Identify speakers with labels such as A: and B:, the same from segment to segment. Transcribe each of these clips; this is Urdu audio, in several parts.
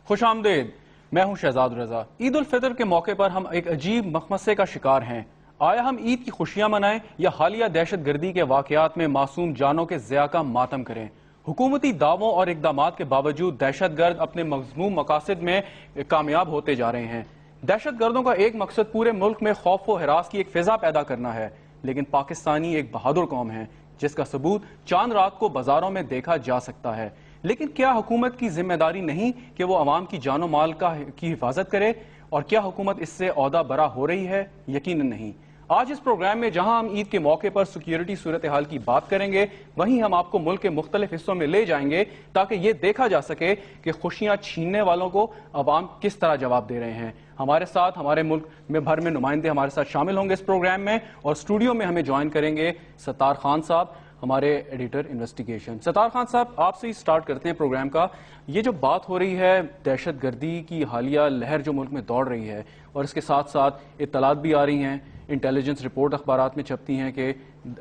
A: خوش آمدید، میں ہوں شہزاد رضا۔ عید الفطر کے موقع پر ہم ایک عجیب مخمصے کا شکار ہیں۔ آیا ہم عید کی خوشیاں منائیں یا حالیہ دہشت گردی کے واقعات میں معصوم جانوں کے ضیاع کا ماتم کریں؟ حکومتی دعووں اور اقدامات کے باوجود دہشت گرد اپنے مذموم مقاصد میں کامیاب ہوتے جا رہے ہیں۔ دہشت گردوں کا ایک مقصد پورے ملک میں خوف و ہراس کی ایک فضا پیدا کرنا ہے، لیکن پاکستانی ایک بہادر قوم ہے جس کا ثبوت چاند رات کو بازاروں میں دیکھا جا سکتا ہے۔ لیکن کیا حکومت کی ذمہ داری نہیں کہ وہ عوام کی جان و مال کی حفاظت کرے؟ اور کیا حکومت اس سے عہدہ برا ہو رہی ہے؟ یقیناً نہیں۔ آج اس پروگرام میں جہاں ہم عید کے موقع پر سیکیورٹی صورتحال کی بات کریں گے، وہیں ہم آپ کو ملک کے مختلف حصوں میں لے جائیں گے تاکہ یہ دیکھا جا سکے کہ خوشیاں چھیننے والوں کو عوام کس طرح جواب دے رہے ہیں۔ ہمارے ساتھ ہمارے ملک میں بھر میں نمائندے ہمارے ساتھ شامل ہوں گے اس پروگرام میں، اور اسٹوڈیو میں ہمیں جوائن کریں گے ستار خان صاحب، ہمارے ایڈیٹر انویسٹیگیشن۔ ستار خان صاحب، آپ سے ہی سٹارٹ کرتے ہیں پروگرام کا۔ یہ جو بات ہو رہی ہے دہشت گردی کی حالیہ لہر جو ملک میں دوڑ رہی ہے، اور اس کے ساتھ ساتھ اطلاعات بھی آ رہی ہیں، انٹیلیجنس رپورٹ اخبارات میں چھپتی ہیں کہ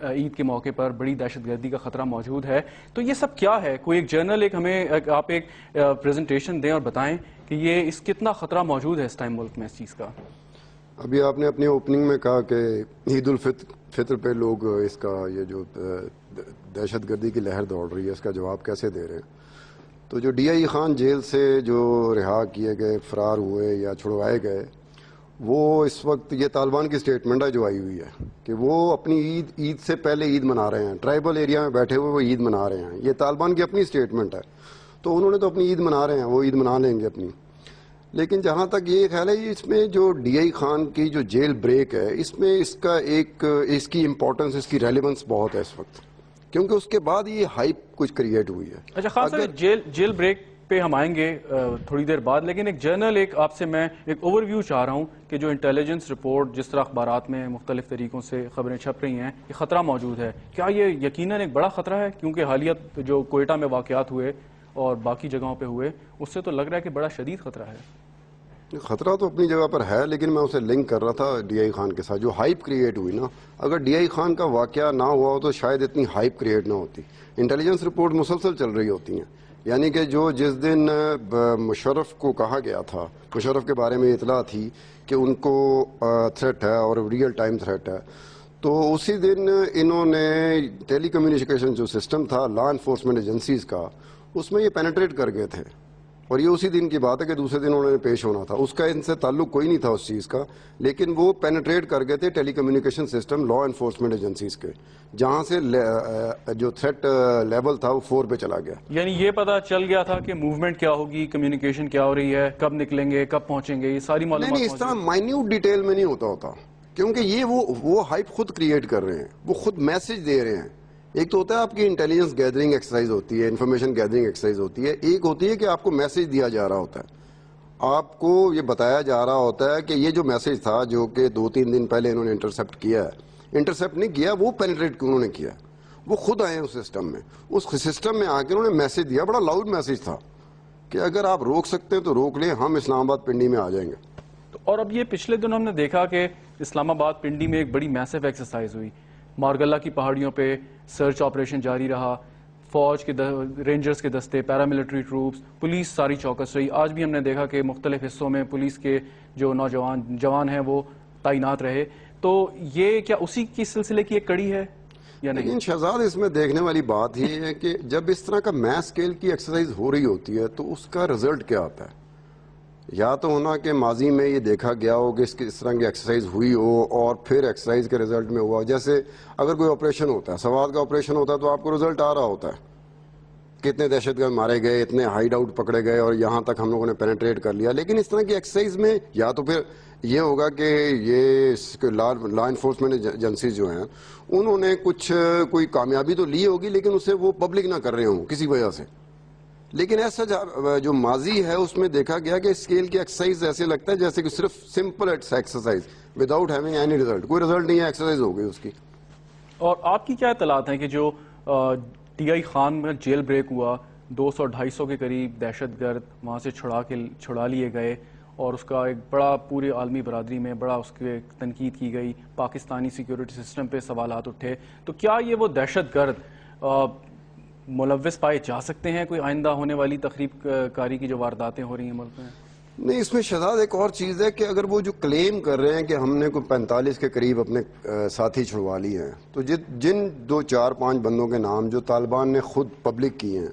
A: عید کے موقع پر بڑی دہشت گردی کا خطرہ موجود ہے، تو یہ سب کیا ہے؟ کوئی ایک جرنل آپ ایک پریزنٹیشن دیں اور بتائیں کہ یہ کتنا خطرہ موجود ہے اس ٹائم ملک میں اس چیز کا۔
B: ابھی آپ نے اپنی اوپننگ میں کہا کہ عید الفطر پہ لوگ اس کا یہ جو دہشت گردی کی لہر دوڑ رہی ہے اس کا جواب کیسے دے رہے ہیں، تو جو ڈی آئی خان جیل سے جو رہا کیے گئے، فرار ہوئے یا چھڑوائے گئے، وہ اس وقت یہ طالبان کی سٹیٹمنٹ ہے جو آئی ہوئی ہے کہ وہ اپنی عید سے پہلے عید منا رہے ہیں، ٹرائبل ایریا میں بیٹھے ہوئے وہ عید منا رہے ہیں۔ یہ طالبان کی اپنی سٹیٹمنٹ ہے، تو انہوں نے تو اپنی عید منا رہے ہیں، وہ عید منا لیں گے اپنی۔ لیکن جہاں تک یہ خیال ہے، اس میں جو ڈی آئی خان کی جو جیل بریک ہے، اس میں اس کی امپورٹنس، اس کی ریلیونس بہت ہے اس وقت، کیونکہ اس کے بعد یہ ہائپ کچھ کریٹ ہوئی ہے۔
A: اچھا خان صاحب، جیل بریک پہ ہم آئیں گے تھوڑی دیر بعد، لیکن ایک جرنل آپ سے میں ایک اوور ویو چاہ رہا ہوں کہ جو انٹیلیجنس رپورٹ جس طرح اخبارات میں مختلف طریقوں سے خبریں چھپ رہی ہیں، یہ خطرہ موجود ہے، کیا یہ یقیناً ایک بڑا خطرہ ہے؟ کیونکہ حالیہ جو کوئٹہ میں واقعات ہوئے اور باقی جگہوں پہ ہوئے، اس سے تو لگ رہا ہے کہ بڑا شدید خطرہ ہے۔
B: خطرہ تو اپنی جگہ پر ہے، لیکن میں اسے لنک کر رہا تھا ڈی آئی خان کے ساتھ، جو ہائپ کریٹ ہوئی نا، اگر ڈی آئی خان کا واقعہ نہ ہوا ہو تو شاید اتنی ہائپ کریٹ نہ ہوتی۔ انٹیلیجنس رپورٹ مسلسل چل رہی ہوتی ہیں، یعنی کہ جس دن مشرف کو کہا گیا تھا، مشرف کے بارے میں اطلاع تھی کہ ان کو تھریٹ ہے اور ریئل ٹائم تھریٹ ہے، تو اسی دن انہوں نے ٹیلی کمیونیکیشن جو سسٹم تھا لا انفورسمنٹ ایجنسیز کا، اس میں یہ پینیٹریٹ کر گئے تھے، اور یہ اسی دن کی بات ہے کہ دوسرے دن انہوں نے پیش ہونا تھا۔ اس کا ان سے تعلق کوئی نہیں تھا اس چیز کا، لیکن وہ پینیٹریٹ کر گئے تھے telecommunication system law enforcement agencies کے، جہاں سے جو تھریٹ لیول تھا وہ 4 پہ چلا گیا۔
A: یعنی یہ پتا چل گیا تھا کہ موومنٹ کیا ہوگی، کمیونیکیشن کیا ہو رہی ہے، کب نکلیں گے، کب پہنچیں گے، یہ ساری معلومات
B: نہیں، اس طرح مائنیوٹ ڈیٹیل میں نہیں ہوتا، کیونکہ یہ وہ ہائپ خود کریٹ کر رہے ہیں، وہ خود میسج دے رہے ہیں۔ ایک تو ہوتا ہے آپ کی انٹیلیجنس گیدرنگ ایکسرسائز ہوتی ہے، انفارمیشن گیدرنگ ایکسرسائز ہوتی ہے، ایک ہوتی ہے کہ آپ کو میسج دیا جا رہا ہوتا ہے، آپ کو یہ بتایا جا رہا ہوتا ہے کہ یہ جو میسج تھا جو کہ 2-3 دن پہلے انہوں نے انٹرسپٹ کیا ہے، انٹرسپٹ نہیں کیا، وہ پینیٹریٹ انہوں نے کیا، وہ خود آئے اس سسٹم میں، اس سسٹم میں آ کے انہوں نے میسج دیا، بڑا لاؤڈ میسج تھا کہ اگر آپ روک سکتے ہیں تو روک لیں، ہم اسلام آباد پنڈی میں آ جائیں گے۔
A: اور اب یہ پچھلے دن ہم نے دیکھا کہ اسلام آباد پنڈی میں ایک بڑی میسو ایکسرسائز ہوئی، مارگلہ کی پہاڑیوں پہ سرچ آپریشن جاری رہا، فوج کے رینجرز کے دستے، پیراملٹری ٹروپس، پولیس ساری چوکس رہی۔ آج بھی ہم نے دیکھا کہ مختلف حصوں میں پولیس کے جو جوان ہیں وہ تعینات رہے، تو یہ کیا اسی کی سلسلے کی ایک کڑی ہے یا نہیں؟
B: لیکن شہزاد، اس میں دیکھنے والی بات یہ ہے کہ جب اس طرح کا میس اسکیل کی ایکسرسائز ہو رہی ہوتی ہے تو اس کا رزلٹ کیا آتا ہے؟ یا تو ہونا کہ ماضی میں یہ دیکھا گیا ہو کہ اس طرح کی ایکسرسائز ہوئی ہو اور پھر ایکسرسائز کے رزلٹ میں ہوا، جیسے اگر کوئی آپریشن ہوتا ہے، سوات کا آپریشن ہوتا ہے تو آپ کو رزلٹ آ رہا ہوتا ہے، کتنے دہشت گرد مارے گئے، اتنے ہائیڈ آؤٹ پکڑے گئے اور یہاں تک ہم لوگوں نے پینیٹریٹ کر لیا۔ لیکن اس طرح کی ایکسرسائز میں یا تو پھر یہ ہوگا کہ یہ لا انفورسمنٹ ایجنسیز جو ہیں انہوں نے کوئی کامیابی تو لی ہوگی، لیکن اسے وہ پبلک نہ کر رہے ہوں کسی وجہ سے۔ لیکن ایسا جو ماضی ہے اس میں دیکھا گیا کہ اسکیل کی ایکسرسائز ایسے لگتا ہے جیسے کہ صرف simple exercise without having any result, کوئی ریزلٹ نہیں ہے، ایکسرسائز ہو گئی اس کی۔
A: اور آپ کی کیا اطلاعات ہیں کہ جو ٹی آئی خان میں جیل بریک ہوا، 200-250 کے قریب دہشت گرد وہاں سے چھڑا لیے گئے، اور اس کا ایک بڑا پورے عالمی برادری میں بڑا اس کے تنقید کی گئی، پاکستانی سیکیورٹی سسٹم پہ سوالات اٹھے، تو کیا یہ وہ دہشت گرد ملوث پائے جا سکتے ہیں کوئی آئندہ ہونے والی تخریب کاری کی جو وارداتیں ہو رہی ہیں ملک میں؟
B: نہیں، اس میں شہزاد ایک اور چیز ہے کہ اگر وہ جو کلیم کر رہے ہیں کہ ہم نے کوئی 45 کے قریب اپنے ساتھی چھڑوا لیے ہیں، تو جن 2 4 5 بندوں کے نام جو طالبان نے خود پبلک کیے ہیں،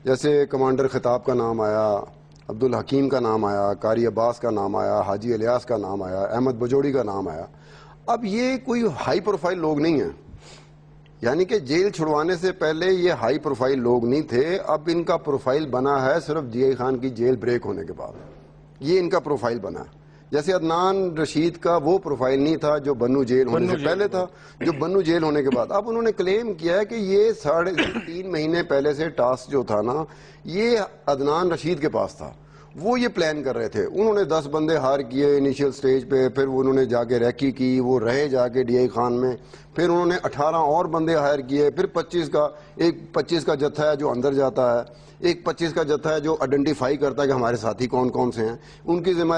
B: جیسے کمانڈر خطاب کا نام آیا، عبدالحکیم کا نام آیا، قاری عباس کا نام آیا، حاجی الیاس کا نام آیا، احمد بجوڑی کا نام آیا، اب یہ کوئی ہائی پروفائل لوگ نہیں ہیں، یعنی کہ جیل چھڑوانے سے پہلے یہ ہائی پروفائل لوگ نہیں تھے، اب ان کا پروفائل بنا ہے صرف جی آئی خان کی جیل بریک ہونے کے بعد، یہ ان کا پروفائل بنا ہے۔ جیسے عدنان رشید کا وہ پروفائل نہیں تھا جو بنو جیل ہونے سے پہلے تھا، جو بنو جیل ہونے کے بعد۔ اب انہوں نے کلیم کیا ہے کہ یہ 3.5 مہینے پہلے سے ٹاسک جو تھا نا، یہ عدنان رشید کے پاس تھا، وہ یہ پلان کر رہے تھے۔ انہوں نے 10 بندے ہائر کیے انیشیل سٹیج پہ، پھر انہوں نے جا کے ریکی کی، وہ رہے جا کے ڈی آئی خان میں، پھر انہوں نے 18 اور بندے ہائر کیے، پھر 25 کا جتھا ہے جو اندر جاتا ہے، ایک 25 کا جتھا ہے جو آئیڈینٹیفائی کرتا ہے کہ ہمارے ساتھی کون کون سے ہیں، ان کی ذمہ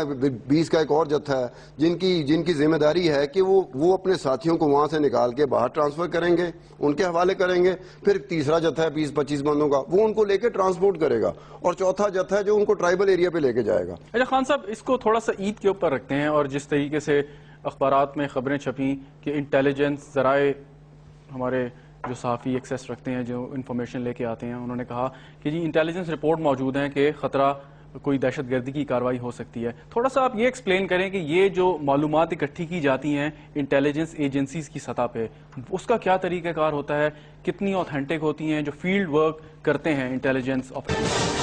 B: 20 کا ایک اور جتھا ہے جن کی ذمہ داری ہے کہ وہ اپنے ساتھیوں کو وہاں سے نکال کے باہر ٹرانسفر کریں گے، ان کے حوالے کریں گے۔ پھر تیسرا جتھا ہے 20-25 بندوں کا، وہ ان کو لے کے ٹرانسپورٹ کرے گا، اور چوتھا جتھا ہے جو ان کو ٹرائبل ایریا پہ لے کے جائے گا۔
A: اچھا خان صاحب، اس کو تھوڑا سا عید کے اوپر رکھتے ہیں، اور جس طریقے سے اخبارات میں خبریں چھپیں کہ انٹیلیجنس ذرائع ہمارے جو صحافی ایکسیس رکھتے ہیں، جو انفارمیشن لے کے آتے ہیں، انہوں نے کہا کہ جی انٹیلیجنس رپورٹ موجود ہیں کہ خطرہ کوئی دہشت گردی کی کارروائی ہو سکتی ہے۔ تھوڑا سا آپ یہ ایکسپلین کریں کہ یہ جو معلومات اکٹھی کی جاتی ہیں انٹیلیجنس ایجنسیز کی سطح پہ، اس کا کیا طریقہ کار ہوتا ہے، کتنی اوتھینٹک ہوتی ہیں جو فیلڈ ورک کرتے ہیں انٹیلیجنس آفیسر؟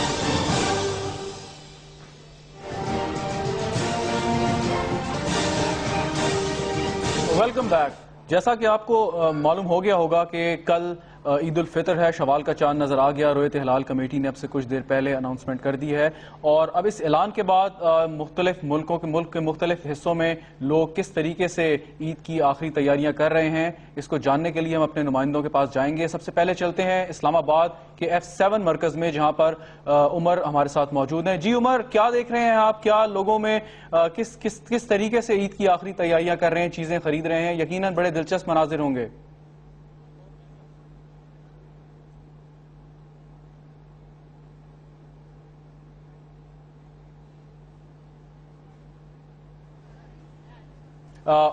A: Welcome back. جیسا کہ آپ کو معلوم ہو گیا ہوگا کہ کل عید الفطر ہے، شوال کا چاند نظر آ گیا۔ رویت ہلال کمیٹی نے اب سے کچھ دیر پہلے اناؤنسمنٹ کر دی ہے، اور اب اس اعلان کے بعد ملک کے مختلف حصوں میں لوگ کس طریقے سے عید کی آخری تیاریاں کر رہے ہیں، اس کو جاننے کے لیے ہم اپنے نمائندوں کے پاس جائیں گے۔ سب سے پہلے چلتے ہیں اسلام آباد کے F7 مرکز میں، جہاں پر عمر ہمارے ساتھ موجود ہیں۔ جی عمر، کیا دیکھ رہے ہیں آپ؟ کیا لوگوں میں کس طریقے سے عید کی آخری تیاریاں کر رہے ہیں، چیزیں خرید رہے ہیں؟ یقیناً بڑے دلچسپ مناظر ہوں گے۔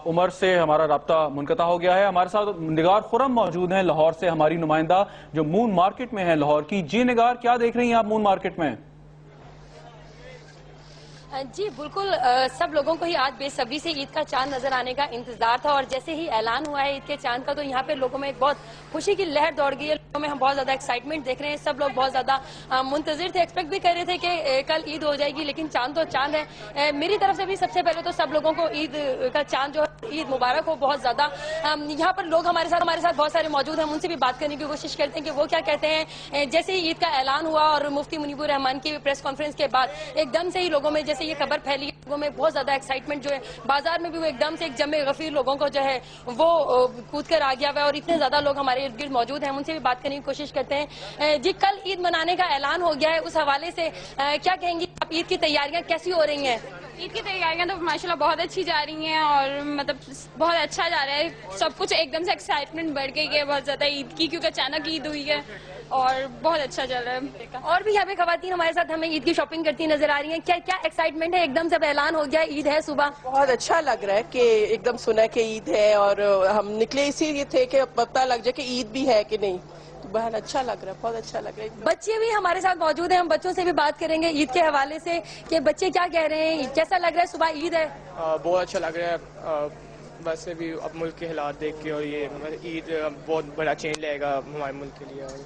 A: عمر سے ہمارا رابطہ منقطع ہو گیا ہے۔ ہمارے ساتھ نگار خرم موجود ہیں لاہور سے، ہماری نمائندہ جو مون مارکیٹ میں ہے لاہور کی۔ جی نگار، کیا دیکھ رہی ہیں آپ مون مارکیٹ میں؟
C: جی بالکل، سب لوگوں کو ہی آج بے صبری سے عید کا چاند نظر آنے کا انتظار تھا، اور جیسے ہی اعلان ہوا ہے عید کے چاند کا، تو یہاں پہ لوگوں میں ایک بہت خوشی کی لہر دوڑ گئی ہے۔ لوگوں میں ہم بہت زیادہ ایکسائٹمنٹ دیکھ رہے ہیں، سب لوگ بہت زیادہ منتظر تھے، ایکسپیکٹ بھی کر رہے تھے کہ کل عید ہو جائے گی، لیکن چاند تو چاند ہے۔ میری طرف سے بھی سب سے پہلے تو سب لوگوں کو عید کا چاند جو ہے عید مبارک ہو بہت زیادہ۔ یہاں پر لوگ ہمارے ساتھ بہت سارے موجود ہیں، ہم ان سے بھی بات کرنے کی کوشش کرتے ہیں کہ وہ کیا کہتے ہیں۔ جیسے ہی عید کا اعلان ہوا اور مفتی منیب الرحمان کی پریس کانفرنس کے بعد ایک دم سے ہی لوگوں میں جیسے یہ خبر پھیلی، لوگوں میں بہت زیادہ ایکسائٹمنٹ جو ہے، بازار میں بھی وہ ایک دم سے ایک جمع غفیر لوگوں کو جو ہے وہ کود کر آ گیا ہوا ہے، اور اتنے زیادہ لوگ ہمارے ارد گرد موجود ہیں، ہم ان سے بھی بات کرنے کی کوشش کرتے ہیں۔ جی کل عید منانے کا اعلان ہو گیا ہے، اس حوالے سے کیا کہیں گی آپ؟ عید کی تیاریاں کیسی ہو رہی ہیں؟
D: عید کی تیاریاں تو ماشاءاللہ بہت اچھی جا رہی ہیں، اور مطلب بہت اچھا جا رہا ہے سب کچھ، ایک دم سے ایکسائٹمنٹ بڑھ گئی ہے بہت زیادہ عید کی، کیونکہ اچانک عید ہوئی ہے اور بہت اچھا چل رہا ہے۔
C: اور بھی یہاں پہ خواتین ہمارے ساتھ ہمیں عید کی شاپنگ کرتی نظر آ رہی ہیں، کیا ایکسائٹمنٹ ہے؟ ایک دم سے اعلان ہو گیا عید ہے صبح،
E: بہت اچھا لگ رہا ہے کہ ایک دم سنا کہ عید ہے، اور ہم نکلے اسی لیے تھے کہ پتہ لگ جائے کہ عید بھی ہے کہ نہیں، تو بہت اچھا لگ رہا ہے، بہت اچھا لگ رہا ہے۔
C: بچے بھی ہمارے ساتھ موجود ہیں، ہم بچوں سے بھی بات کریں گے عید کے حوالے سے کہ بچے کیا کہہ رہے ہیں، کیسا لگ رہا ہے صبح عید ہے؟
F: بہت اچھا لگ رہا ہے، ویسے بھی اب ملک کے حالات دیکھ کے، اور یہ عید بہت بڑا چینج لائے گا ہمارے ملک کے لیے، اور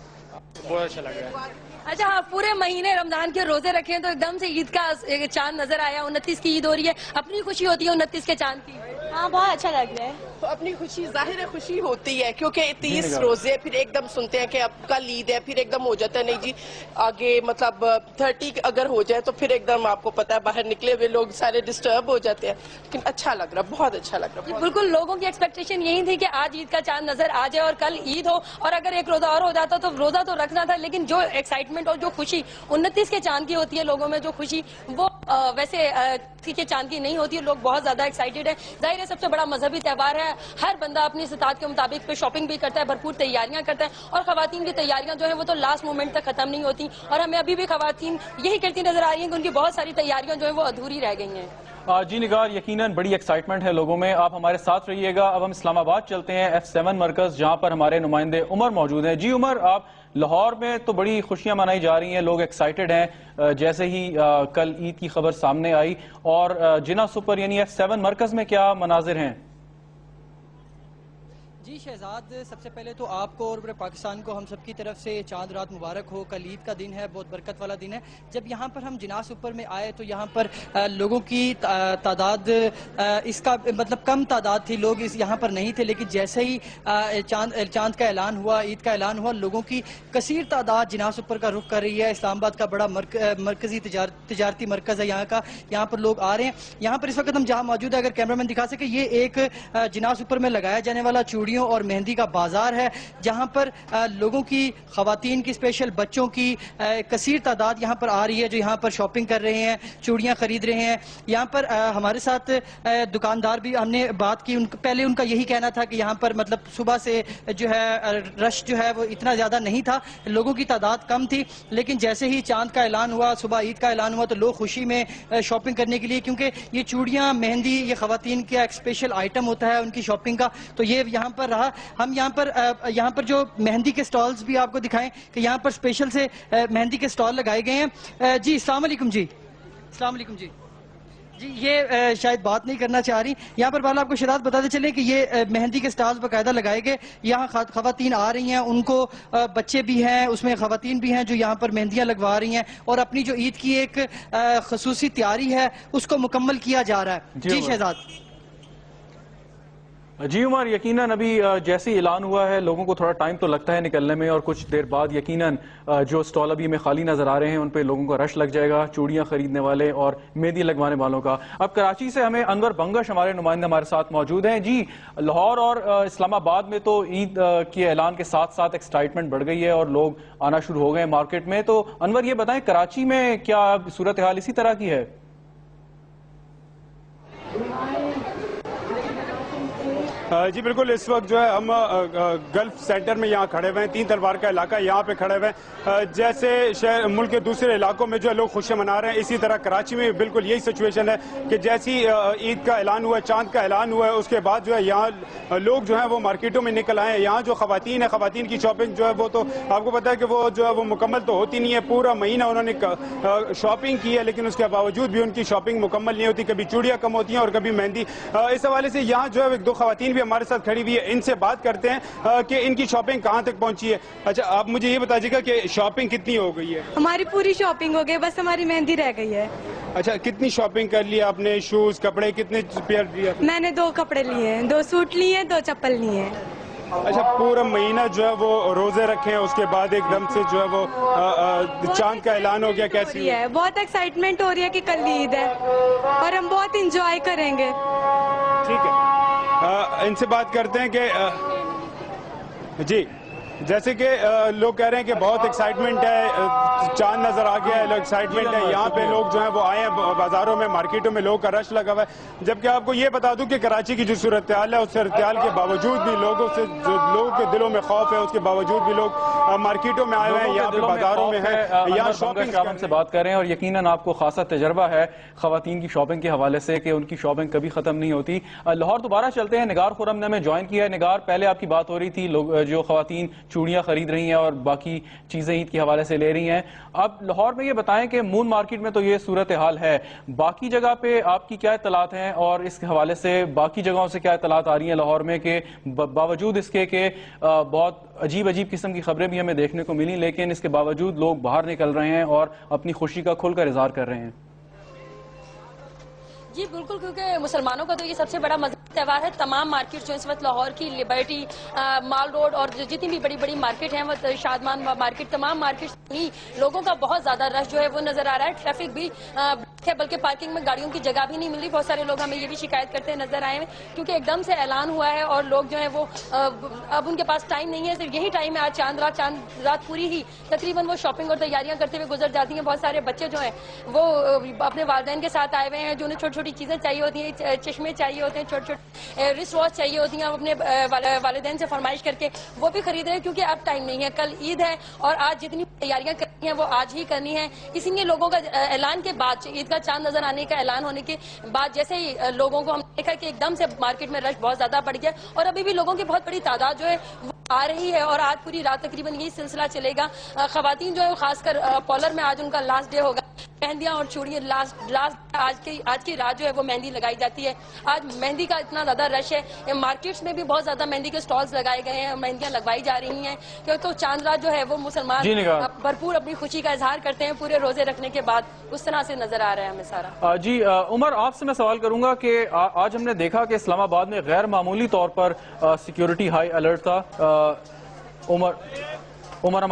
F: بہت اچھا لگ رہا ہے۔
C: اچھا ہاں، پورے مہینے رمضان کے روزے رکھے ہیں تو ایک دم سے عید کا چاند نظر آیا، 29 کی عید ہو رہی ہے، اپنی خوشی ہوتی ہے 29 کے چاند کی؟
D: ہاں بہت اچھا لگ رہا ہے۔
E: تو اپنی خوشی ظاہر ہے، خوشی ہوتی ہے کیونکہ 30 روزے، پھر ایک دم سنتے ہیں کہ اب کل عید ہے، پھر ایک دم ہو جاتا ہے نہیں جی آگے، مطلب 30 اگر ہو جائے تو پھر ایک دم آپ کو پتا ہے باہر نکلے ہوئے لوگ سارے ڈسٹرب ہو جاتے ہیں، لیکن اچھا لگ رہا، بہت اچھا لگ رہا۔
C: بالکل لوگوں کی ایکسپیکٹیشن یہی تھی کہ آج عید کا چاند نظر آ جائے اور کل عید ہو، اور اگر ایک روزہ اور ہو جاتا تو روزہ تو رکھنا تھا، لیکن جو ایکسائٹمنٹ اور جو خوشی 29 کے چاند کی ہوتی ہے لوگوں میں، جو خوشی وہ ویسے کے چاند کی نہیں ہوتی ہے، لوگ بہت زیادہ ایکسائٹیڈ ہیں۔ ظاہر ہے سب سے بڑا مذہبی تہوار ہے، ہے ہر بندہ اپنی استطاعت کے مطابق پہ شاپنگ بھی کرتا ہے, بھرپور تیاریاں کرتا ہے, اور خواتین کی تیاریاں جو ہیں وہ تو لاسٹ مومنٹ تک ختم نہیں ہوتی, اور ہمیں ابھی بھی خواتین یہی کرتی نظر آ رہی ہیں کہ ان کی بہت ساری تیاریاں جو ہیں وہ ادھوری رہ گئی ہیں.
A: جی نگار, یقیناً بڑی ایکسائٹمنٹ ہے لوگوں میں, آپ ہمارے ساتھ رہیے گا. اب ہم اسلام آباد چلتے ہیں, F7 مرکز, جہاں پر ہمارے نمائندے عمر موجود ہیں. جی عمر, آپ لاہور میں تو بڑی خوشیاں منائی جا رہی ہیں, لوگ ایکسائٹڈ ہیں جیسے ہی کل عید کی خبر سامنے آئی, اور جنا سپر یعنی F7 مرکز میں کیا مناظر ہیں؟
G: جی شہزاد, سب سے پہلے تو آپ کو اور پورے پاکستان کو ہم سب کی طرف سے چاند رات مبارک ہو. کل عید کا دن ہے, بہت برکت والا دن ہے. جب یہاں پر ہم جناح سپر میں آئے تو یہاں پر لوگوں کی تعداد اس کا مطلب کم تعداد تھی, لوگ یہاں پر نہیں تھے, لیکن جیسے ہی چاند کا اعلان ہوا, عید کا اعلان ہوا, لوگوں کی کثیر تعداد جناح سپر کا رخ کر رہی ہے. اسلام آباد کا بڑا مرکزی تجارتی مرکز ہے یہاں کا, یہاں پر لوگ آ رہے ہیں. یہاں پر اس وقت ہم جہاں موجود ہیں, اگر کیمرہ مین دکھا سکے, یہ ایک جناح سپر میں لگایا جانے والا چوڑیوں اور مہندی کا بازار ہے, جہاں پر لوگوں کی, خواتین کی, اسپیشل بچوں کی کثیر تعداد یہاں پر آ رہی ہے, جو یہاں پر شاپنگ کر رہے ہیں, چوڑیاں خرید رہے ہیں. یہاں پر ہمارے ساتھ دکاندار بھی ہم نے بات کی, پہلے ان کا یہی کہنا تھا کہ یہاں پر مطلب صبح سے جو ہے رش جو ہے وہ اتنا زیادہ نہیں تھا, لوگوں کی تعداد کم تھی, لیکن جیسے ہی چاند کا اعلان ہوا, صبح عید کا اعلان ہوا, تو لوگ خوشی میں شاپنگ کرنے کے لیے, کیونکہ یہ چوڑیاں, مہندی, یہ خواتین کا ایک اسپیشل آئٹم ہوتا ہے ان کی شاپنگ کا, تو یہ یہاں پر رہا. ہم یہاں پر جو مہندی کے سٹالز بھی آپ کو دکھائیں کہ یہاں پر اسپیشل سے مہندی کے سٹال لگائے گئے ہیں. جی السلام علیکم. جی السلام علیکم. جی یہ شاید بات نہیں کرنا چاہ رہی. یہاں پر آپ کو شہزاد بتاتے چلیں کہ یہ مہندی کے سٹالز باقاعدہ لگائے گئے, یہاں خواتین آ رہی ہیں, ان کو بچے بھی ہیں, اس میں خواتین بھی ہیں جو یہاں پر مہندیاں لگوا رہی ہیں, اور اپنی جو عید کی ایک خصوصی تیاری ہے اس کو مکمل کیا جا رہا ہے. جی شہزاد.
A: جی عمر, یقیناً ابھی جیسے اعلان ہوا ہے لوگوں کو تھوڑا ٹائم تو لگتا ہے نکلنے میں, اور کچھ دیر بعد یقیناً جو سٹال ابھی ہمیں خالی نظر آ رہے ہیں ان پہ لوگوں کا رش لگ جائے گا, چوڑیاں خریدنے والے اور مہندی لگوانے والوں کا. اب کراچی سے ہمیں انور بنگش ہمارے نمائندے ہمارے ساتھ موجود ہیں. جی لاہور اور اسلام آباد میں تو عید کے اعلان کے ساتھ ساتھ ایکسائٹمنٹ بڑھ گئی ہے اور لوگ آنا شروع ہو گئے مارکیٹ میں, تو انور یہ بتائیں کراچی میں کیا صورتحال اسی طرح کی ہے؟
H: جی بالکل, اس وقت جو ہے ہم گلف سینٹر میں یہاں کھڑے ہوئے ہیں, 3 تلوار کا علاقہ, یہاں پہ کھڑے ہوئے ہیں. جیسے ملک کے دوسرے علاقوں میں جو ہے لوگ خوشیاں منا رہے ہیں, اسی طرح کراچی میں بالکل یہی سچویشن ہے کہ جیسی عید کا اعلان ہوا ہے, چاند کا اعلان ہوا ہے, اس کے بعد جو ہے یہاں لوگ جو ہیں وہ مارکیٹوں میں نکل آئے ہیں. یہاں جو خواتین ہیں, خواتین کی شاپنگ جو ہے وہ تو آپ کو پتا ہے کہ وہ جو ہے وہ مکمل تو ہوتی نہیں ہے, پورا مہینہ انہوں نے شاپنگ کی ہے, لیکن اس کے باوجود بھی ان کی شاپنگ مکمل نہیں ہوتی, کبھی چوڑیاں کم ہوتی ہیں اور کبھی مہندی. اس حوالے سے یہاں جو ہے 2 خواتین بھی ہمارے ساتھ کھڑی ہوئی ہے, ان سے بات کرتے ہیں کہ ان کی شاپنگ کہاں تک پہنچی ہے. اچھا آپ مجھے یہ بتائیے گا کہ شاپنگ کتنی ہو گئی ہے؟
I: ہماری پوری شاپنگ ہو گئی, بس ہماری مہندی رہ گئی ہے.
H: اچھا کتنی شاپنگ کر لی آپ نے؟ شوز, کپڑے کتنے پیئر لیے؟
I: میں نے 2 کپڑے لیے ہیں, 2 سوٹ لیے ہیں, 2 چپل لیے ہیں.
H: اچھا پورا مہینہ جو ہے وہ روزے رکھے ہیں, اس کے بعد ایک دم سے جو ہے وہ چاند کا اعلان ہو گیا, کیسی ہے؟
I: بہت ایکسائٹمنٹ ہو رہی ہے کہ کل عید ہے اور ہم بہت انجوائے کریں گے.
H: ٹھیک ہے, ان سے بات کرتے ہیں کہ جی جیسے کہ لوگ کہہ رہے ہیں کہ بہت ایکسائٹمنٹ ہے, چاند نظر آ گیا ہے, ایکسائٹمنٹ ہے, یہاں پہ لوگ جو ہیں وہ آئے ہیں, بازاروں میں, مارکیٹوں میں لوگوں کا رش لگا ہوا ہے. جبکہ آپ کو یہ بتا دوں کہ کراچی کی جو صورتحال ہے, اس صورتحال کے باوجود بھی لوگوں کے دلوں میں خوف ہے, اس کے باوجود بھی لوگ مارکیٹوں میں آئے ہوئے ہیں, یہاں پہ بازاروں میں ہیں, یہاں شاپنگ
A: ہم سے بات کر رہے ہیں, اور یقیناً آپ کو خاصا تجربہ ہے خواتین کی شاپنگ کے حوالے سے کہ ان کی شاپنگ کبھی ختم نہیں ہوتی. لاہور دوبارہ چلتے ہیں, نگار خرم نے ہمیں جوائن کیا ہے. نگار, پہلے آپ کی بات ہو رہی تھی لوگ جو خواتین چوڑیاں خرید رہی ہیں اور باقی چیزیں عید کے حوالے سے لے رہی ہیں, اب لاہور میں یہ بتائیں کہ مون مارکیٹ میں تو یہ صورتحال ہے, باقی جگہ پہ آپ کی کیا اطلاعات ہیں, اور اس کے حوالے سے باقی جگہوں سے کیا اطلاعات آ رہی ہیں لاہور میں کہ باوجود اس کے کہ بہت عجیب قسم کی خبریں بھی ہمیں دیکھنے کو ملی, لیکن اس کے باوجود لوگ باہر نکل رہے ہیں اور اپنی خوشی کا کھل کر اظہار کر رہے ہیں؟
C: جی بالکل, کیونکہ مسلمانوں کا تو یہ سب سے بڑا مذہبی تہوار ہے. تمام مارکیٹ جو اس وقت لاہور کی لبرٹی, مال روڈ اور جتنی بھی بڑی بڑی مارکیٹ ہیں, وہ شادمان مارکیٹ, تمام مارکیٹ ہی لوگوں کا بہت زیادہ رش جو ہے وہ نظر آ رہا ہے. ٹریفک بھی ہے بلکہ پارکنگ میں گاڑیوں کی جگہ بھی نہیں مل رہی. بہت سارے لوگ ہمیں یہ بھی شکایت کرتے نظر آئے ہیں کیونکہ ایک دم سے اعلان ہوا ہے اور لوگ جو ہیں وہ اب ان کے پاس ٹائم نہیں ہے. صرف یہی ٹائم ہے آج چاند رات پوری ہی تقریباً وہ شاپنگ اور تیاریاں کرتے ہوئے گزر جاتی ہیں. بہت سارے بچے جو ہیں وہ اپنے والدین کے ساتھ آئے ہوئے ہیں جو انہیں چھوٹی چھوٹی چیزیں چاہیے ہوتی ہیں, چشمے چاہیے ہوتے ہیں, چھوٹے چھوٹے رسٹ واچ چاہیے ہوتی ہیں. اپنے والدین سے فرمائش کر کے وہ بھی خرید رہے ہیں کیونکہ اب ٹائم نہیں ہے. کل عید ہے اور آج جتنی تیاریاں کرنی ہیں وہ آج ہی کرنی ہے. اسی لیے لوگوں کا اعلان کے بعد عید کا چاند نظر آنے کا اعلان ہونے کے بعد جیسے ہی لوگوں کو ہم نے دیکھا کہ ایک دم سے مارکیٹ میں رش بہت زیادہ بڑھ گیا اور ابھی بھی لوگوں کی بہت بڑی تعداد جو ہے وہ آ رہی ہے اور آج پوری رات تقریباً یہی سلسلہ چلے گا. خواتین جو ہے خاص کر پارلر میں آج ان کا لاسٹ ڈے ہوگا. مہندیاں اور چوڑیاں لاسٹ آج کی رات جو ہے وہ مہندی لگائی جاتی ہے. آج مہندی کا اتنا زیادہ رش ہے, مارکیٹس میں بھی بہت زیادہ مہندی کے سٹالز لگائے گئے ہیں, مہندیاں لگوائی جا رہی ہیں کیونکہ تو چاند رات جو ہے وہ مسلمان بھرپور اپنی خوشی کا اظہار کرتے ہیں پورے روزے رکھنے کے بعد. اس طرح سے نظر آ رہا ہے ہمیں سارا.
A: جی عمر, آپ سے میں سوال کروں گا کہ آج ہم نے دیکھا کہ اسلام آباد میں غیر معمولی طور پر سیکیورٹی ہائی الرٹ تھا. عمر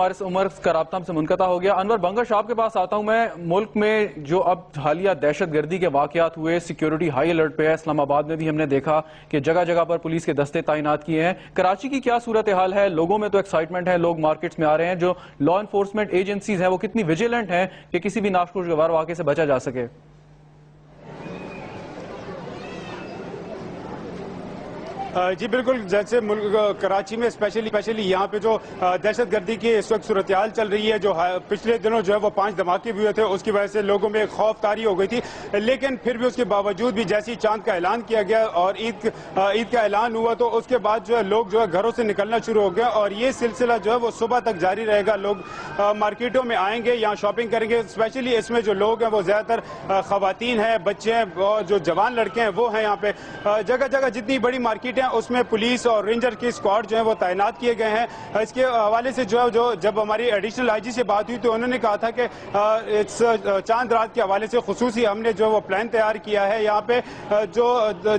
A: کا رابطہ ہم سے منقطع ہو گیا. انور بنگش, آپ کے پاس آتا ہوں میں. ملک میں جو اب حالیہ دہشت گردی کے واقعات ہوئے, سیکیورٹی ہائی الرٹ پہ ہے. اسلام آباد میں بھی ہم نے دیکھا کہ جگہ جگہ پر پولیس کے دستے تعینات کیے ہیں. کراچی کی کیا صورتحال ہے؟ لوگوں میں تو ایکسائٹمنٹ ہے, لوگ مارکیٹس میں آ رہے ہیں. جو لا انفورسمنٹ ایجنسیز ہیں وہ کتنی ویجیلنٹ ہیں کہ کسی بھی ناخوشگوار واقعے سے بچا جا سکے؟
H: جی بالکل, جیسے کراچی میں اسپیشلی یہاں پہ جو دہشت گردی کی اس وقت صورتحال چل رہی ہے, جو پچھلے دنوں جو ہے وہ 5 دھماکے بھی ہوئے تھے, اس کی وجہ سے لوگوں میں خوف طاری ہو گئی تھی. لیکن پھر بھی اس کے باوجود بھی جیسی چاند کا اعلان کیا گیا اور عید کا اعلان ہوا تو اس کے بعد جو ہے لوگ جو ہے گھروں سے نکلنا شروع ہو گیا اور یہ سلسلہ جو ہے وہ صبح تک جاری رہے گا. لوگ مارکیٹوں میں آئیں گے, یہاں شاپنگ کریں گے. اسپیشلی اس میں جو لوگ ہیں وہ زیادہ تر خواتین ہیں, بچے ہیں اور جو جوان لڑکے ہیں وہ ہیں. یہاں پہ جگہ جگہ جتنی بڑی مارکیٹیں اس میں پولیس اور رینجر کی اسکواڈ جو ہیں وہ تعینات کیے گئے ہیں. اس کے حوالے سے جو جب ہماری ایڈیشنل آئی جی سے بات ہوئی تو انہوں نے کہا تھا کہ چاند رات کے حوالے سے خصوصی ہم نے جو وہ پلان تیار کیا ہے. یہاں پہ جو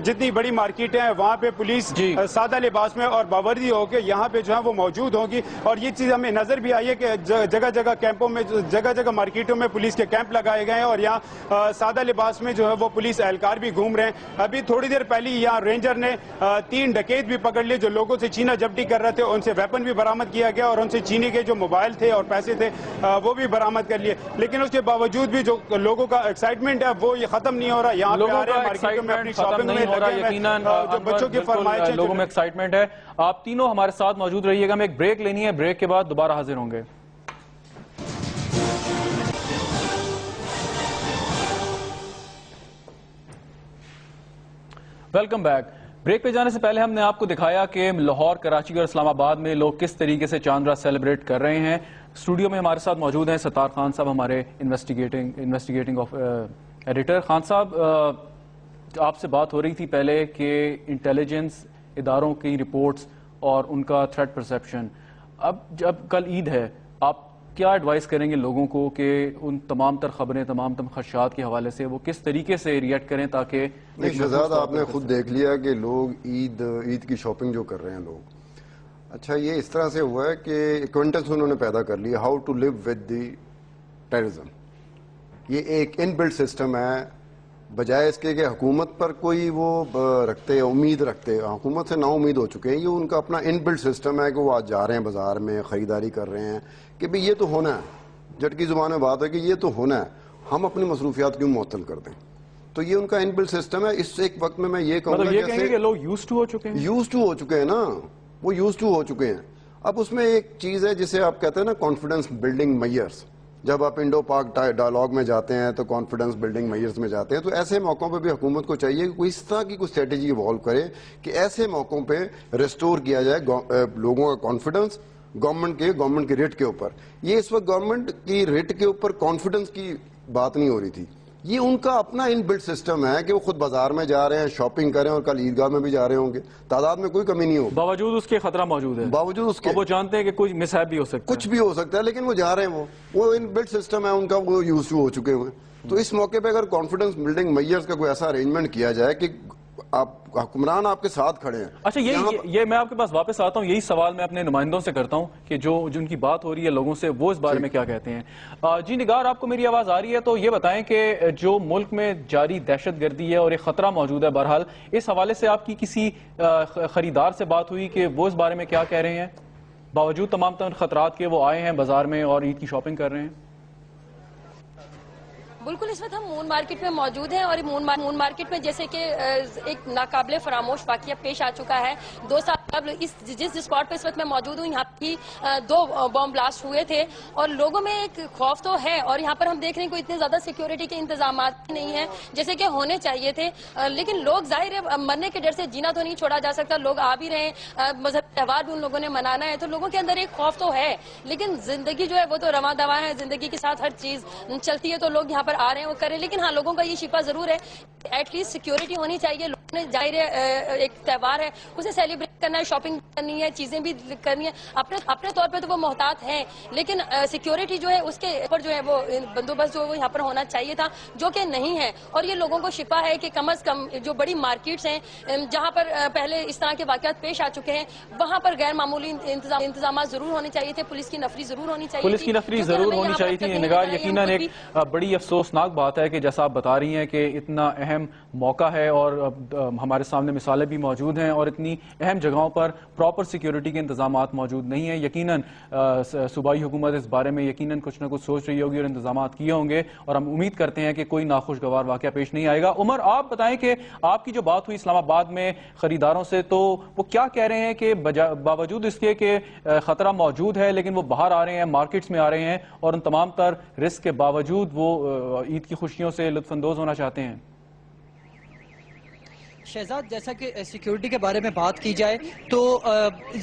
H: جتنی بڑی مارکیٹیں ہیں وہاں پہ پولیس سادہ لباس میں اور باوردی ہو کے یہاں پہ جو ہے وہ موجود ہوگی. اور یہ چیز ہمیں نظر بھی آئی ہے کہ جگہ جگہ کیمپوں میں, جگہ جگہ مارکیٹوں میں پولیس کے کیمپ لگائے گئے ہیں اور یہاں سادہ لباس میں جو ہے وہ پولیس اہلکار بھی گھوم رہے ہیں. ابھی تھوڑی دیر پہلے یہاں رینجر نے 3 ڈکیت بھی پکڑ لیے جو لوگوں سے چینا جبٹی کر رہے تھے. ان سے ویپن بھی برآمد کیا گیا اور ان سے چینے کے جو موبائل تھے اور پیسے تھے وہ بھی برآمد کر لیے. لیکن اس کے باوجود بھی جو لوگوں کا ایکسائٹمنٹ ہے وہ یہ ختم نہیں ہو رہا. یہاں پہ آ رہے ہیں مارکیٹوں میں اپنی شاپنگ میں لگے ہیں, جو بچوں کی فرمائشیں,
A: لوگوں میں ایکسائٹمنٹ ہے. آپ تینوں ہمارے ساتھ موجود رہیے گا. ہمیں ایک بریک لینی ہے, بریک کے بعد دوبارہ حاضر ہوں گے. Welcome back. بریک پہ جانے سے پہلے ہم نے آپ کو دکھایا کہ لاہور, کراچی اور اسلام آباد میں لوگ کس طریقے سے چاند رات سیلیبریٹ کر رہے ہیں. اسٹوڈیو میں ہمارے ساتھ موجود ہیں ستار خان صاحب, ہمارے انویسٹیگیٹنگ ایڈیٹر. خان صاحب, آپ سے بات ہو رہی تھی پہلے کہ انٹیلیجنس اداروں کی رپورٹس اور ان کا تھریٹ پرسیپشن. اب جب کل عید ہے, آپ کیا ایڈوائز کریں گے لوگوں کو کہ ان تمام تر خبریں, تمام تر خدشات کے حوالے سے وہ کس طریقے سے ریئیکٹ کریں تاکہ
B: شہزاد آپ نے خود دیکھ لیا کہ لوگ عید کی شاپنگ جو کر رہے ہیں لوگ, اچھا یہ اس طرح سے ہوا ہے کہ ایکوینٹنس انہوں نے پیدا کر لیا how to live with the terrorism. یہ ایک ان بلڈ سسٹم ہے, بجائے اس کے کہ حکومت پر کوئی وہ رکھتے, امید رکھتے, حکومت سے نا امید ہو چکے ہیں. یہ ان کا اپنا ان بلڈ سسٹم ہے کہ وہ آج جا رہے ہیں بازار میں, خریداری کر رہے ہیں کہ بھئی یہ تو ہونا ہے. جھٹکی زبان میں بات ہے کہ یہ تو ہونا ہے, ہم اپنی مصروفیات کیوں معطل کر دیں. تو یہ ان کا ان بلڈ سسٹم ہے. اس ایک وقت میں یہ کہوں گا
A: کہ لوگ یوز ٹو ہو چکے ہیں
B: نا, وہ یوز ٹو ہو چکے ہیں. اب اس میں ایک چیز ہے جسے آپ کہتے ہیں نا کانفیڈنس بلڈنگ میئرز. جب آپ انڈو پاک ڈائلاگ میں جاتے ہیں تو کانفیڈنس بلڈنگ میئرز میں جاتے ہیں, تو ایسے موقعوں پہ بھی حکومت کو چاہیے کہ کوئی اس طرح کی کوئی اسٹریٹجی ایوالو کرے کہ ایسے موقعوں پہ ریسٹور کیا جائے لوگوں کا کانفیڈنس گورنمنٹ کے ریٹ کے اوپر. یہ اس وقت گورنمنٹ کی ریٹ کے اوپر کانفیڈنس کی بات نہیں ہو رہی تھی. یہ ان کا اپنا ان بلڈ سسٹم ہے کہ وہ خود بازار میں جا رہے ہیں, شاپنگ کریں, اور کل عیدگاہ میں بھی جا رہے ہوں گے. تعداد میں کوئی کمی نہیں ہوگی,
A: باوجود اس کے خطرہ موجود ہے,
B: باوجود اس کے
A: وہ جانتے ہیں کہ کوئی مس ہیپ بھی ہو سکتا ہے,
B: کچھ بھی ہو سکتا ہے, لیکن وہ جا رہے ہیں. وہ ان بلڈ سسٹم ہے ان کا, وہ یوز ٹو ہو چکے ہوئے. تو اس موقع پہ اگر کانفیڈنس بلڈنگ میئرز کا کوئی ایسا ارینجمنٹ کیا جائے کہ آپ حکمران آپ کے ساتھ کھڑے ہیں.
A: اچھا یہ میں آپ کے پاس واپس آتا ہوں, یہی سوال میں اپنے نمائندوں سے کرتا ہوں کہ جن کی بات ہو رہی ہے لوگوں سے, وہ اس بارے میں کیا کہتے ہیں. جی نگار, آپ کو میری آواز آ رہی ہے؟ تو یہ بتائیں کہ جو ملک میں جاری دہشت گردی ہے اور ایک خطرہ موجود ہے, بہرحال اس حوالے سے آپ کی کسی خریدار سے بات ہوئی کہ وہ اس بارے میں کیا کہہ رہے ہیں باوجود تمام تر خطرات کے وہ آئے ہیں بازار میں اور عید کی شاپنگ کر رہے ہیں؟
C: بالکل, اس وقت ہم مون مارکیٹ میں موجود ہیں اور مون مارکیٹ میں جیسے کہ ایک ناقابل فراموش واقعہ پیش آ چکا ہے. 2 سال قبل جس اسپاٹ پہ اس وقت میں موجود ہوں, یہاں کی 2 بم بلاسٹ ہوئے تھے اور لوگوں میں ایک خوف تو ہے, اور یہاں پر ہم دیکھ رہے ہیں کوئی اتنے زیادہ سیکیورٹی کے انتظامات نہیں ہیں جیسے کہ ہونے چاہیے تھے, لیکن لوگ ظاہر ہے مرنے کے ڈر سے جینا تو نہیں چھوڑا جا سکتا. لوگ آ بھی رہے ہیں, مذہبی تہوار بھی ان لوگوں نے منانا ہے, تو لوگوں کے اندر ایک خوف تو ہے, لیکن زندگی جو ہے وہ تو رواں دواں ہے, زندگی کے ساتھ ہر چیز چلتی ہے, تو لوگ یہاں پر آ رہے ہیں وہ کریں. لیکن ہاں, لوگوں کا یہ شفا ضرور ہے, ایٹ لیسٹ سیکیورٹی ہونی چاہیے. لوگوں نے ظاہر ایک تہوار ہے, اسے سیلیبریٹ کرنا ہے, شاپنگ کرنی ہے, چیزیں بھی کرنی ہے, اپنے طور پہ تو وہ محتاط ہیں, لیکن سیکیورٹی جو ہے اس کے اوپر جو ہے وہ بندوبست جو یہاں پر ہونا چاہیے تھا, جو کہ نہیں ہے. اور یہ لوگوں کو شفا ہے کہ کم از کم جو بڑی مارکیٹس ہیں جہاں پر پہلے اس طرح کے واقعات پیش آ چکے ہیں, وہاں پر غیر معمولی انتظامات ضرور ہونے چاہیے تھے. پولیس کی نفری ضرور ہونی چاہیے,
A: پولیس کی نفری ضرور ہونی چاہیے تھی. نگار, یقیناً ایک بڑی افسوسناک بات ہے کہ جیسا آپ بتا رہی ہیں کہ اتنا اہم موقع ہے اور ہمارے سامنے مثالیں بھی موجود ہیں اور اتنی اہم جگہوں پر پراپر سیکیورٹی کے انتظامات موجود نہیں ہیں. یقیناً صوبائی حکومت اس بارے میں یقیناً کچھ نہ کچھ سوچ رہی ہوگی اور انتظامات کیے ہوں گے, اور ہم امید کرتے ہیں کہ کوئی ناخوشگوار واقعہ پیش نہیں آئے گا. عمر, آپ بتائیں کہ آپ کی جو بات ہوئی اسلام آباد میں خریداروں سے, تو وہ کیا کہہ رہے ہیں کہ باوجود اس کے کہ خطرہ موجود ہے لیکن وہ باہر آ رہے ہیں, مارکیٹس میں آ رہے ہیں, اور ان تمام تر رسک کے باوجود وہ عید کی خوشیوں سے لطف اندوز ہونا چاہتے ہیں؟
G: شہزاد, جیسا کہ سیکیورٹی کے بارے میں بات کی جائے تو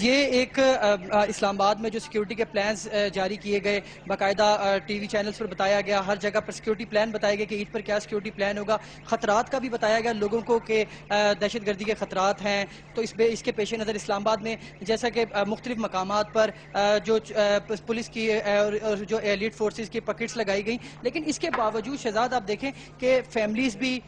G: یہ ایک اسلام آباد میں جو سیکیورٹی کے پلانز جاری کیے گئے, باقاعدہ ٹی وی چینلز پر بتایا گیا, ہر جگہ پر سیکیورٹی پلان بتایا گیا کہ عید پر کیا سیکیورٹی پلان ہوگا. خطرات کا بھی بتایا گیا لوگوں کو کہ دہشت گردی کے خطرات ہیں, تو اس کے پیش نظر اسلام آباد میں جیسا کہ مختلف مقامات پر جو پولیس کی اور جو ایلیٹ فورسز کی پکٹس لگائی گئیں, لیکن اس کے باوجود شہزاد آپ دیکھیں کہ فیملیز بھی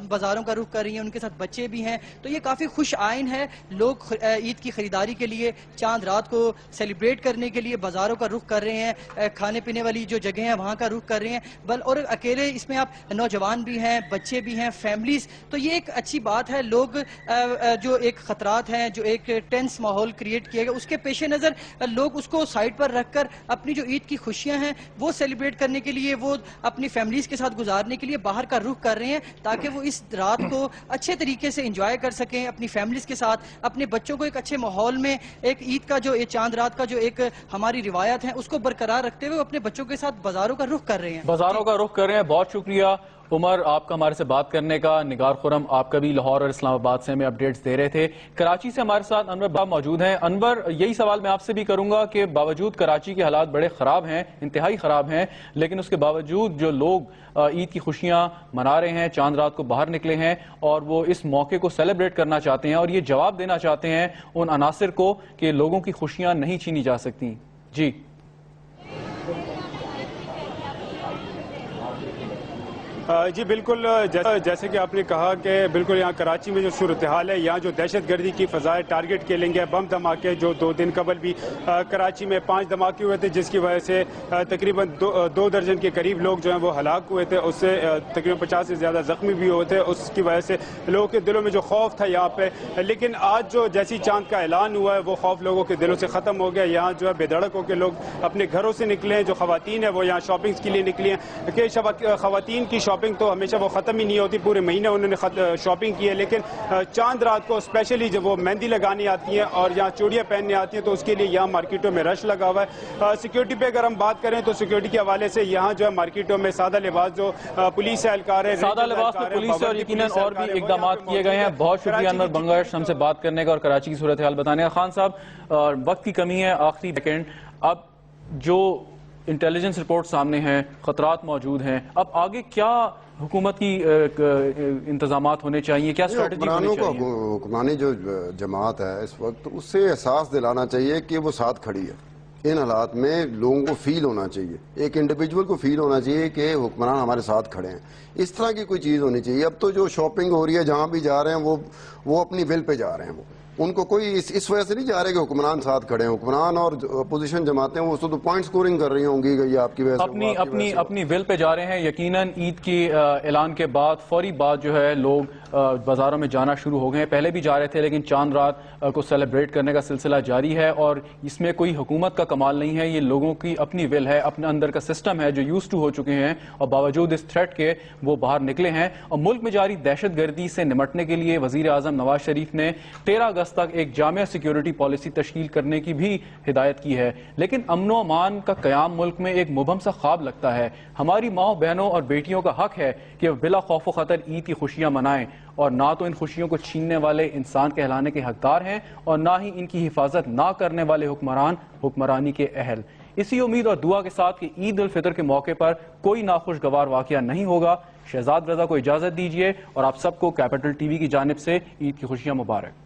G: بازاروں کا رخ کر رہی ہیں, ان کے ساتھ بچے بھی ہیں, تو یہ کافی خوش آئین ہے. لوگ عید کی خریداری کے لیے, چاند رات کو سیلیبریٹ کرنے کے لیے بازاروں کا رخ کر رہے ہیں, کھانے پینے والی جو جگہیں ہیں وہاں کا رخ کر رہے ہیں, اور اکیلے اس میں آپ نوجوان بھی ہیں, بچے بھی ہیں, فیملیز, تو یہ ایک اچھی بات ہے. لوگ جو ایک خطرات ہیں, جو ایک ٹینس ماحول کریٹ کیا گیا, اس کے پیش نظر لوگ اس کو سائڈ پر رکھ کر اپنی جو عید کی خوشیاں ہیں وہ سیلیبریٹ کرنے کے لیے, وہ اپنی فیملیز کے ساتھ گزارنے کے لیے باہر کا رخ کر رہے ہیں, تاکہ وہ اس رات کو اچھے طریقے سے انجوائے کر سکیں اپنی فیملیز کے ساتھ, اپنے بچوں کو ایک اچھے ماحول میں ایک عید کا جو چاند رات کا جو ایک ہماری روایت ہے اس کو برقرار رکھتے ہوئے اپنے بچوں کے ساتھ بازاروں کا رخ کر رہے ہیں.
A: بازاروں کا رخ کر رہے ہیں. بہت شکریہ عمر آپ کا ہمارے سے بات کرنے کا. نگار خرم, آپ کا بھی لاہور اور اسلام آباد سے ہمیں اپڈیٹس دے رہے تھے. کراچی سے ہمارے ساتھ انور بابا موجود ہیں. انور, یہی سوال میں آپ سے بھی کروں گا کہ باوجود کراچی کے حالات بڑے خراب ہیں, انتہائی خراب ہیں, لیکن اس کے باوجود جو لوگ عید کی خوشیاں منا رہے ہیں, چاند رات کو باہر نکلے ہیں اور وہ اس موقع کو سیلیبریٹ کرنا چاہتے ہیں اور یہ جواب دینا چاہتے ہیں ان عناصر کو کہ لوگوں کی خوشیاں نہیں چھینی جا سکتی. جی
H: جی بالکل, جیسے کہ آپ نے کہا کہ بالکل یہاں کراچی میں جو صورتحال ہے, یہاں جو دہشت گردی کی فضائے, ٹارگٹ کلنگ ہے, بم دھماکے, جو 2 دن قبل بھی کراچی میں 5 دھماکے ہوئے تھے جس کی وجہ سے تقریباً 2 درجن کے قریب لوگ جو ہیں وہ ہلاک ہوئے تھے, اس سے تقریباً 50 سے زیادہ زخمی بھی ہوئے تھے. اس کی وجہ سے لوگوں کے دلوں میں جو خوف تھا یہاں پہ, لیکن آج جو جیسی چاند کا اعلان ہوا ہے وہ خوف لوگوں کے دلوں سے ختم ہو گیا. یہاں جو ہے بے دھڑک ہو کے لوگ اپنے گھروں سے نکلے ہیں, جو خواتین ہیں وہ یہاں شاپنگ کے لیے نکلی ہیں کہ خواتین کی شاپنگ تو ہمیشہ وہ ختم ہی نہیں ہوتی, پورے مہینے انہوں نے شاپنگ کی ہے, لیکن چاند رات کو اسپیشلی جب وہ مہندی لگانی آتی ہیں اور یہاں چوڑیاں پہننے آتی ہیں تو اس کے لیے یہاں مارکیٹوں میں رش لگا ہوا ہے. سیکیورٹی پہ اگر ہم بات کریں تو سیکیورٹی کے حوالے سے یہاں جو ہے مارکیٹوں میں سادہ لباس جو پولیس اہلکار ہے,
A: سادہ لباس میں پولیس اور یقیناً اور بھی اقدامات کیے گئے ہیں. بہت شکریہ انور بنگش ہم سے بات کرنے کا اور کراچی کی صورتحال بتانے کا. خان صاحب, وقت کی کمی ہے, آخری سیکنڈ, اب جو انٹیلیجنس رپورٹ سامنے ہیں, خطرات موجود ہیں, اب آگے کیا حکومت کی انتظامات ہونے چاہیے, کیا اسٹریٹجی ہونی چاہیے؟
B: حکمرانی جو جماعت ہے اس وقت, اس سے احساس دلانا چاہیے کہ وہ ساتھ کھڑی ہے. ان حالات میں لوگوں کو فیل ہونا چاہیے, ایک انڈیویجول کو فیل ہونا چاہیے کہ حکمران ہمارے ساتھ کھڑے ہیں. اس طرح کی کوئی چیز ہونی چاہیے. اب تو جو شاپنگ ہو رہی ہے, جہاں بھی جا رہے ہیں وہ اپنی ول پہ جا رہے ہیں. ان کو کوئی اس وجہ سے نہیں جا رہے کہ حکمران ساتھ کھڑے ہیں. حکمران اور اپوزیشن جماعتیں وہ تو پوائنٹ سکورنگ کر رہی ہوں گی کہ یہ آپ کی وجہ سے
A: اپنی ول پہ جا رہے ہیں. یقیناً عید کی اعلان کے بعد فوری بعد جو ہے لوگ بازاروں میں جانا شروع ہو گئے ہیں. پہلے بھی جا رہے تھے لیکن چاند رات کو سیلیبریٹ کرنے کا سلسلہ جاری ہے, اور اس میں کوئی حکومت کا کمال نہیں ہے. یہ لوگوں کی اپنی ول ہے, اپنے اندر کا سسٹم ہے جو یوز ٹو ہو چکے ہیں, اور باوجود اس تھریٹ کے وہ باہر نکلے ہیں. اور ملک میں جاری دہشت گردی سے نمٹنے کے لیے وزیر اعظم نواز شریف نے 13 اگست تک ایک جامع سیکیورٹی پالیسی تشکیل کرنے کی بھی ہدایت کی ہے. لیکن امن و امان کا قیام ملک میں ایک مبہم سا خواب لگتا ہے. ہماری ماؤں بہنوں اور بیٹیوں کا حق ہے کہ وہ بلا خوف و خطر عید کی خوشیاں منائیں, اور نہ تو ان خوشیوں کو چھیننے والے انسان کہلانے کے حقدار ہیں اور نہ ہی ان کی حفاظت نہ کرنے والے حکمران حکمرانی کے اہل. اسی امید اور دعا کے ساتھ کہ عید الفطر کے موقع پر کوئی ناخوشگوار واقعہ نہیں ہوگا, شہزاد رضا کو اجازت دیجیے اور آپ سب کو کیپٹل ٹی وی کی جانب سے عید کی خوشیاں مبارک.